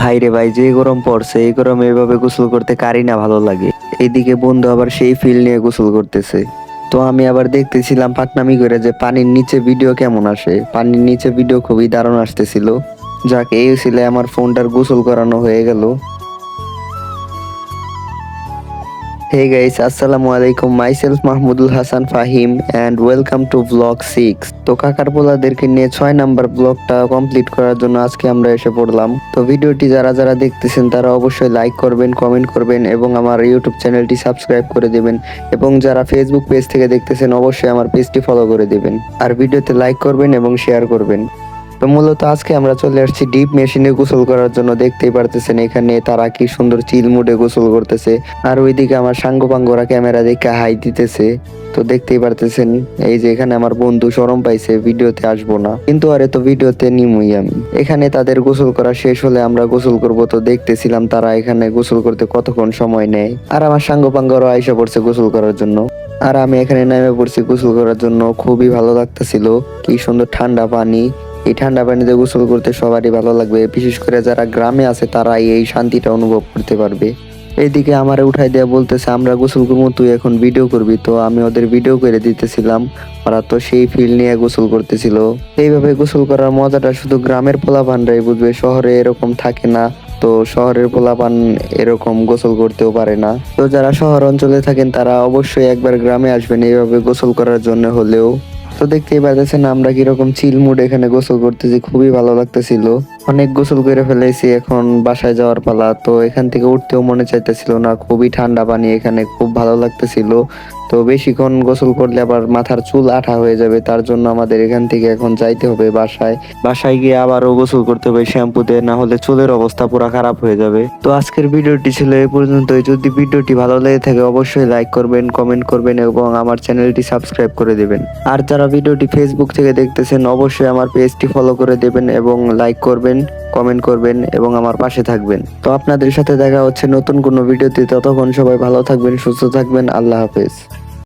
ভাই রে ভাই, যে গরম পড়ছে এই গরমে এভাবে গোসল করতে কারই না ভালো লাগে। এইদিকে বন্ধু আবার সেই ফিল নিয়ে গোসল করতেছে। তো আমি আবার দেখতেছিলাম পাকনামি করে যে পানির নিচে ভিডিও কেমন আসে। পানির নিচে ভিডিও খুবই দারুণ আসতেছিল। যাক, এই ছিল আমার ফোনটার গোসল করানো হয়ে গেল। Hey guys, Assalamu alaikum. Myself Mahmudul Hassan Fahim and welcome to vlog 6. তো কাকার পোলাদেরকে নিয়ে 6 নাম্বার ব্লগটা কমপ্লিট করার জন্য আজকে আমরা এসে পড়লাম। তো ভিডিওটি যারা যারা দেখতেছেন তারা অবশ্যই লাইক করবেন, কমেন্ট করবেন এবং আমার ইউটিউব চ্যানেলটি সাবস্ক্রাইব করে দেবেন। এবং যারা ফেসবুক পেজ থেকে দেখতেছেন অবশ্যই আমার পেজটি ফলো করে দেবেন। আর ভিডিওতে লাইক করবেন এবং শেয়ার করবেন। তো মূলত আজকে আমরা চলে আসছি ডিপ মেশিনে গোসল করার জন্য। দেখতেই পারতেছেন এখানে তারা কি সুন্দর চিল মুডে গোসল করতেছে। আর ওইদিকে আমার সাঙ্গ পাঙ্গরা ক্যামেরা দেখে হাই দিতেছে। তো দেখতেই পারতেছেন এই যে এখানে আমার বন্ধু শরম পাইছে, ভিডিওতে আসবো না, কিন্তু আরে তো ভিডিওতে নিমুই আমি। এখানে তাদের গোসল করা শেষ হলে আমরা গোসল করব। তো দেখতেছিলাম তারা এখানে গোসল করতে কতক্ষণ সময় নেয়। আর আমার সাঙ্গ পাঙ্গরা আইসা পড়ছে গোসল করার জন্য। আর আমি এখানে নেমে পড়ছি গোসল করার জন্য। খুবই ভালো লাগতেছিল, কি সুন্দর ঠান্ডা পানি। এই ঠান্ডা পানিতে গোসল করতে সবারই ভালো লাগবে, বিশেষ করে যারা গ্রামে আছে তারা এই শান্তিটা অনুভব করতে পারবে। এইদিকে আমারে উঠাই দেয়া বলতেছে আমরা গোসল করবো, তুই এখন ভিডিও করবি। তো আমি ওদের ভিডিও করে দিতেছিলাম। ওরা তো সেই ফিল নিয়ে গোসল করতেছিল। এইভাবে গোসল করার মজাটা শুধু গ্রামের পোলাপানরাই বুঝবে, শহরে এরকম থাকে না। তো শহরের পোলাপান এরকম গোসল করতেও পারে না। তো যারা শহর অঞ্চলে থাকেন তারা অবশ্যই একবার গ্রামে আসবেন এইভাবে গোসল করার জন্য হলেও। তো দেখতেই পাচ্ছেন আমরা কিরকম চিল মুড এখানে গোসল করতেছি, খুবই ভালো লাগতেছিল। অনেক গোসল করে ফেলেছি, এখন বাসায় যাওয়ার পালা। তো এখান থেকে উঠতেও মনে চাইতেছিল না, খুবই ঠান্ডা পানি, এখানে খুব ভালো লাগতেছিল। তো বেশিক্ষণ গোসল করলে আবার মাথার চুল আঠা হয়ে যাবে, তার জন্য আমাদের এখান থেকে এখন যাইতে হবে বাসায়। বাসায় গিয়ে আবারও গোসল করতে হবে শ্যাম্পু দিয়ে, না হলে চুলের অবস্থা পুরো খারাপ হয়ে যাবে। তো আজকের ভিডিওটি ছিল এই পর্যন্তই। যদি ভিডিওটি ভালো লেগে থাকে অবশ্যই লাইক করবেন, কমেন্ট করবেন এবং আমার চ্যানেলটি সাবস্ক্রাইব করে দেবেন। আর যারা ভিডিওটি ফেসবুক থেকে দেখতেছেন অবশ্যই আমার পেজটি ফলো করে দেবেন এবং লাইক করবেন, কমেন্ট করবেন এবং আমার পাশে থাকবেন। তো আপনাদের সাথে দেখা হচ্ছে নতুন কোনো ভিডিওতে। ততক্ষণ সবাই ভালো থাকবেন, সুস্থ থাকবেন। আল্লাহ হাফেজ।